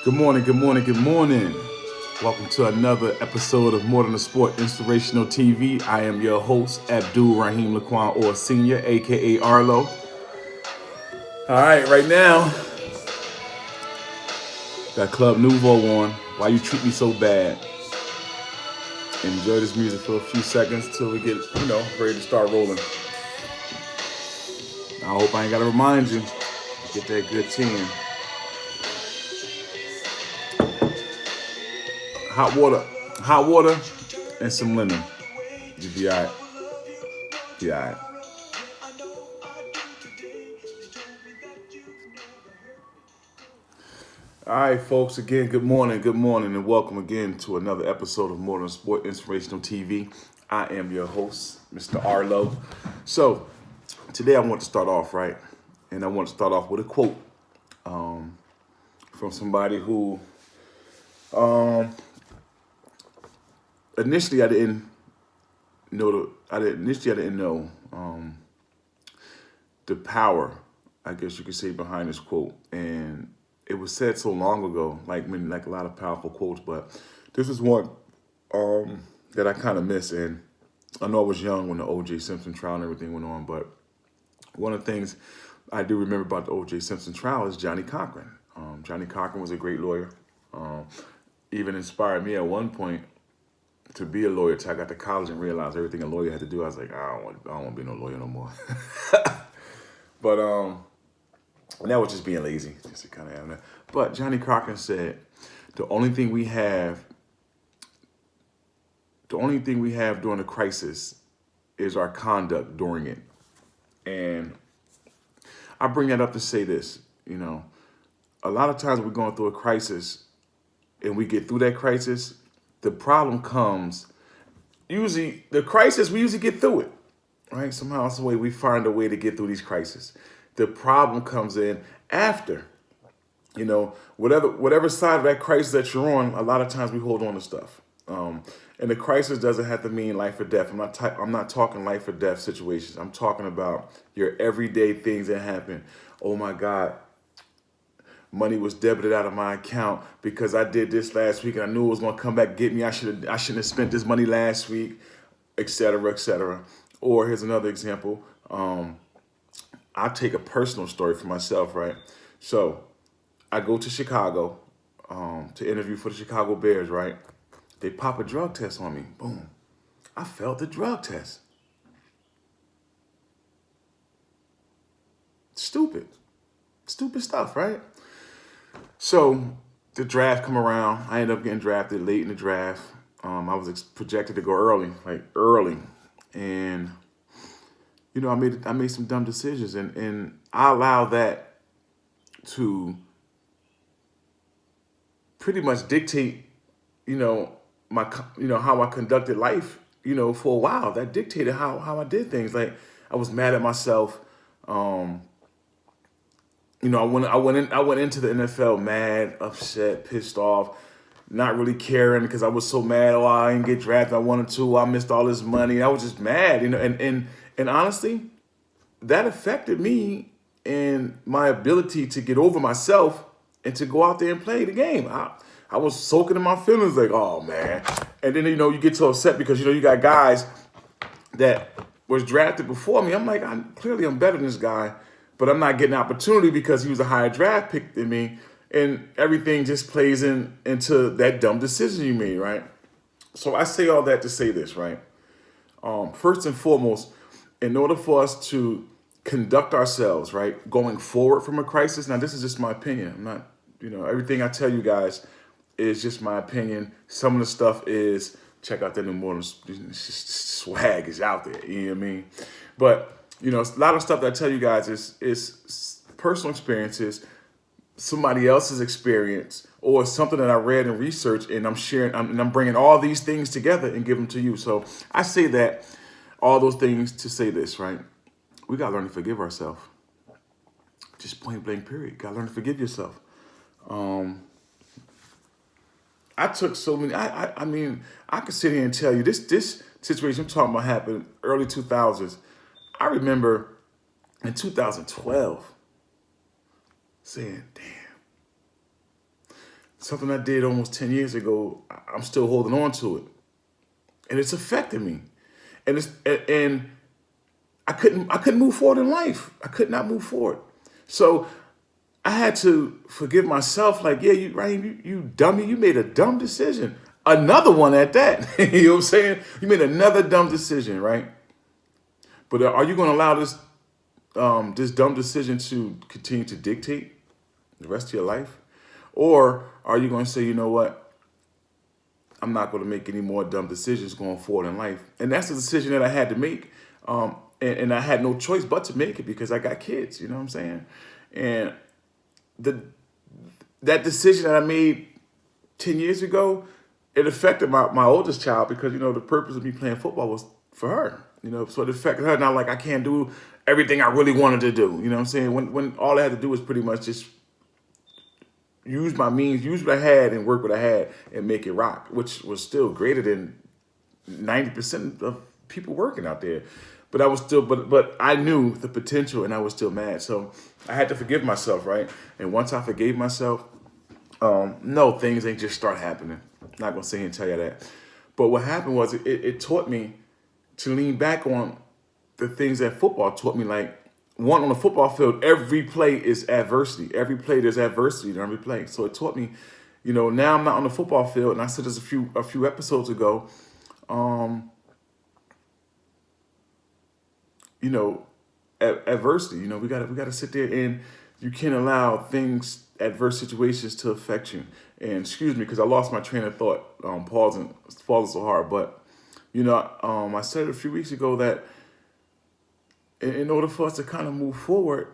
Good morning, good morning, good morning. Welcome to another episode of More Than a Sport Inspirational TV. I am your host, Abdul Rahim Laquan or Senior, aka Arlo. All right, right now, got Club Nouveau on. Why You Treat Me So Bad. Enjoy this music for a few seconds till we get, ready to start rolling. I hope I ain't gotta remind you to get that good 10. Hot water, and some lemon. You'll be all right. Be all right. All right, folks. Again, good morning, and welcome again to another episode of More Than Sport Inspirational TV. I am your host, Mr. Arlo. So today I want to start off right, and I want to start off with a quote from somebody who initially I didn't know the power, I guess you could say, behind this quote, and it was said so long ago, like a lot of powerful quotes, but this is one that I kind of miss. And I know I was young when the O.J. Simpson trial and everything went on, but one of the things I do remember about the O.J. Simpson trial is Johnny Cochran. Johnny Cochran was a great lawyer. Even inspired me at one point to be a lawyer till I got to college and realized everything a lawyer had to do. I was like, I don't want to be no lawyer no more. But and that was just being lazy, just to kind of have that. But Johnny Cochran said, the only thing we have during the crisis is our conduct during it. And I bring that up to say this, a lot of times we're going through a crisis and we get through that crisis, the problem comes, usually the crisis, we usually get through it, right? Somehow, some way we find a way to get through these crises. The problem comes in after, whatever side of that crisis that you're on, a lot of times we hold on to stuff. And the crisis doesn't have to mean life or death. I'm not talking life or death situations. I'm talking about your everyday things that happen. Oh my God, money was debited out of my account because I did this last week and I knew it was going to come back get me. I shouldn't have spent this money last week, et cetera, et cetera. Or here's another example. I'll take a personal story for myself, right? So I go to Chicago to interview for the Chicago Bears, right? They pop a drug test on me. Boom. I failed the drug test. Stupid stuff, right? So the draft come around. I ended up getting drafted late in the draft. I was projected to go early. And I made some dumb decisions, and I allow that to pretty much dictate, how I conducted life, for a while. That dictated how I did things. Like, I was mad at myself. I went into the NFL mad, upset, pissed off, not really caring because I was so mad. Oh, I didn't get drafted. I wanted to. I missed all this money. I was just mad, and honestly, that affected me and my ability to get over myself and to go out there and play the game. I was soaking in my feelings like, oh man. And then, you get so upset because, you got guys that was drafted before me. I'm like, I'm better than this guy, but I'm not getting an opportunity because he was a higher draft pick than me. And everything just plays into that dumb decision you made, right? So I say all that to say this, right? First and foremost, in order for us to conduct ourselves, right, going forward from a crisis. Now, this is just my opinion. I'm not, everything I tell you guys is just my opinion. Some of the stuff is, check out that new modern swag is out there. You know what I mean? But, a lot of stuff that I tell you guys is personal experiences, somebody else's experience, or something that I read and researched, and I'm sharing, and I'm bringing all these things together and give them to you. So I say that, all those things to say this, right? We got to learn to forgive ourselves. Just point blank period. Got to learn to forgive yourself. I took so many, I mean, I could sit here and tell you this situation I'm talking about happened early 2000s. I remember in 2012 saying, damn, something I did almost 10 years ago, I'm still holding on to it. And it's affecting me. And I couldn't move forward in life. I could not move forward. So I had to forgive myself. Like, yeah, you dummy, you made a dumb decision. Another one at that. You know what I'm saying? You made another dumb decision, right? But are you going to allow this dumb decision to continue to dictate the rest of your life? Or are you going to say, you know what? I'm not going to make any more dumb decisions going forward in life. And that's the decision that I had to make. And I had no choice but to make it because I got kids, you know what I'm saying? And the that decision that I made 10 years ago, it affected my oldest child because, the purpose of me playing football was for her, so it affected her. Now, like, I can't do everything I really wanted to do, you know what I'm saying? When all I had to do was pretty much just use my means, use what I had and work what I had and make it rock, which was still greater than 90% of people working out there. But I was still, but I knew the potential and I was still mad. So I had to forgive myself, right? And once I forgave myself, no, things ain't just start happening. I'm not gonna sit here and tell you that. But what happened was it taught me to lean back on the things that football taught me. Like, one, on the football field, every play is adversity. Every play there's adversity in every play. So it taught me, now I'm not on the football field, and I said this a few episodes ago. Adversity. We gotta sit there, and you can't allow adverse situations to affect you. And excuse me, because I lost my train of thought. Pausing so hard, but I said a few weeks ago that in order for us to kind of move forward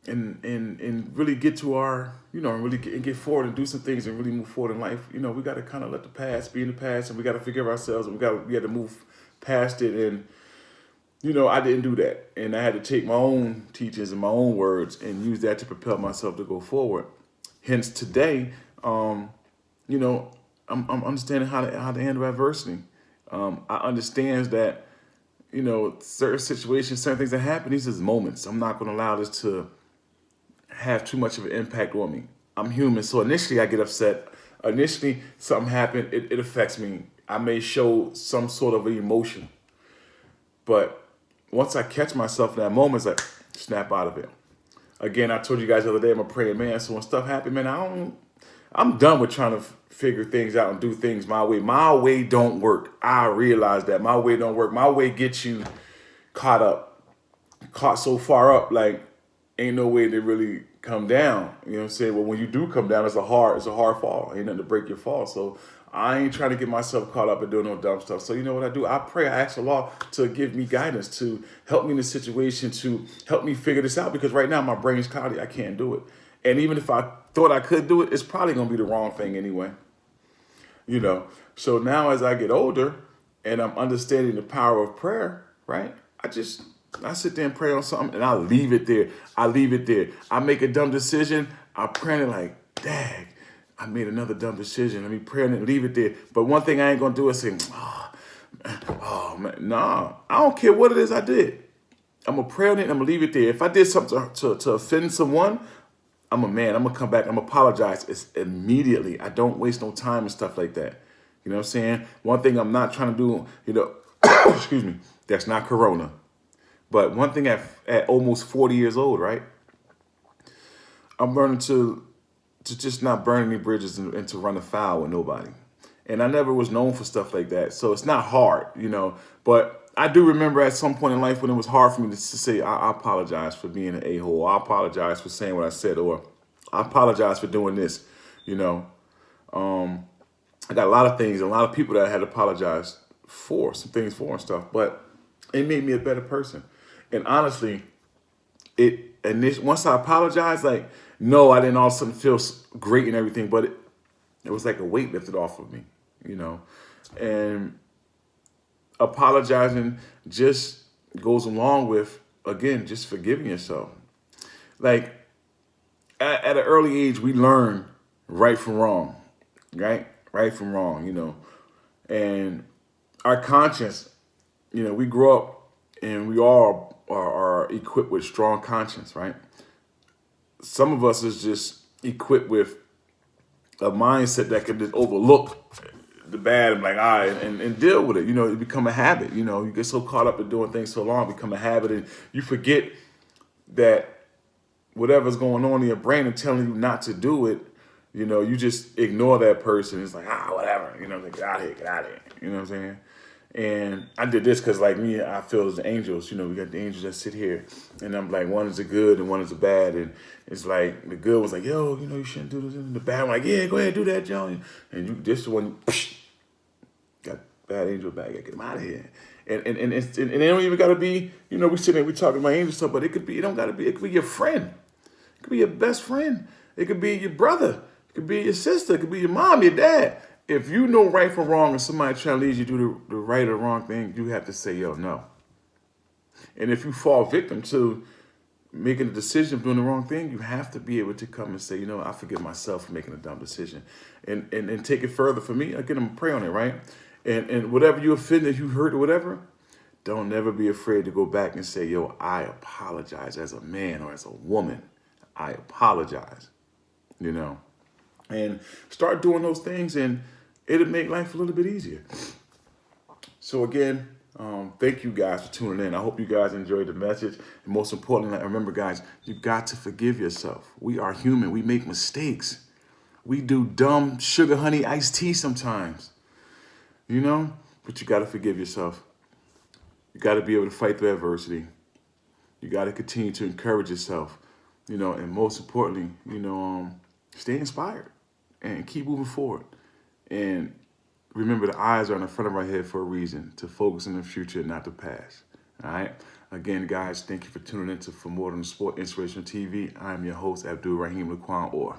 and really get to our, and really get forward and do some things and really move forward in life, we got to kind of let the past be in the past, and we got to forgive ourselves, and we had to move past it. And I didn't do that, and I had to take my own teachings and my own words and use that to propel myself to go forward. Hence today, I'm understanding how to handle adversity. I understand that certain situations, certain things that happen, these are moments. I'm not going to allow this to have too much of an impact on me. I'm human, so initially I get upset. Initially something happened, it affects me. I may show some sort of emotion, but once I catch myself in that moment, it's like, snap out of it. Again, I told you guys the other day, I'm a praying man. So when stuff happens, man, I'm done with trying to figure things out and do things my way. My way don't work. I realize that my way don't work. My way gets you caught so far up, like ain't no way to really come down. You know what I'm saying? Well, when you do come down, it's a hard fall. Ain't nothing to break your fall. So I ain't trying to get myself caught up and doing no dumb stuff. So you know what I do? I pray, I ask the Lord to give me guidance, to help me in this situation, to help me figure this out. Because right now my brain's cloudy. I can't do it. And even if I thought I could do it, it's probably going to be the wrong thing anyway. So now as I get older and I'm understanding the power of prayer, right? I sit there and pray on something and I leave it there. I make a dumb decision. I pray and like, dang, I made another dumb decision. Let me pray and leave it there. But one thing I ain't going to do is say, oh man, nah. I don't care what it is I did. I'm going to pray on it and I'm going to leave it there. If I did something to offend someone, I'm a man. I'm going to come back. I'm going to apologize. It's immediately. I don't waste no time and stuff like that. You know what I'm saying? One thing I'm not trying to do, excuse me, that's not Corona. But one thing at almost 40 years old, right? I'm learning to just not burn any bridges and to run afoul with nobody. And I never was known for stuff like that. So it's not hard, But I do remember at some point in life when it was hard for me to say, I apologize for being an a-hole. I apologize for saying what I said, or I apologize for doing this, I got a lot of things, a lot of people that I had to apologize for, some things for and stuff. But it made me a better person. And honestly, once I apologized, like, no, I didn't all of a sudden feel great and everything, but it was like a weight lifted off of me, And apologizing just goes along with, again, just forgiving yourself. Like, at an early age, we learn right from wrong, right? Right from wrong, And our conscience, we grow up and we all are equipped with strong conscience, right? Some of us is just equipped with a mindset that can just overlook the bad and like, all right, and deal with it. You know, it become a habit. You know, you get so caught up in doing things so long, become a habit, and you forget that whatever's going on in your brain and telling you not to do it, you know, you just ignore that person. It's like, whatever, you know, like, get out of here, get out of here. You know what I'm saying? And I did this because, like me, I feel as the angels. You know, we got the angels that sit here, and I'm like, one is the good and one is the bad. And it's like the good was like, yo, you know, you shouldn't do this. And the bad one, like, yeah, go ahead, do that, Joe. And you, this one, got bad angel back. Get him out of here. And it don't even gotta be, you know, we sitting there, we talking about angel stuff, but it could be, it don't gotta be, it could be your friend. It could be your best friend. It could be your brother. It could be your sister. It could be your mom, your dad. If you know right from wrong and somebody trying to lead you to do the right or wrong thing, you have to say, yo, no. And if you fall victim to making a decision of doing the wrong thing, you have to be able to come and say, you know, I forgive myself for making a dumb decision. And take it further for me. Again, I'm going to pray on it, right? And whatever you offended, you hurt or whatever, don't never be afraid to go back and say, yo, I apologize as a man or as a woman. I apologize, you know. And start doing those things, and it'll make life a little bit easier. So again, thank you guys for tuning in. I hope you guys enjoyed the message. And most importantly, remember, guys, you've got to forgive yourself. We are human. We make mistakes. We do dumb sugar, honey, iced tea sometimes, you know, but you got to forgive yourself. You got to be able to fight through adversity. You got to continue to encourage yourself, you know, and most importantly, you know, stay inspired and keep moving forward. And remember, the eyes are on the front of our head for a reason, to focus on the future, not the past. All right? Again, guys, thank you for tuning in to For More Than Sport Inspirational TV. I'm your host, Abdul Rahim Laquan Orr.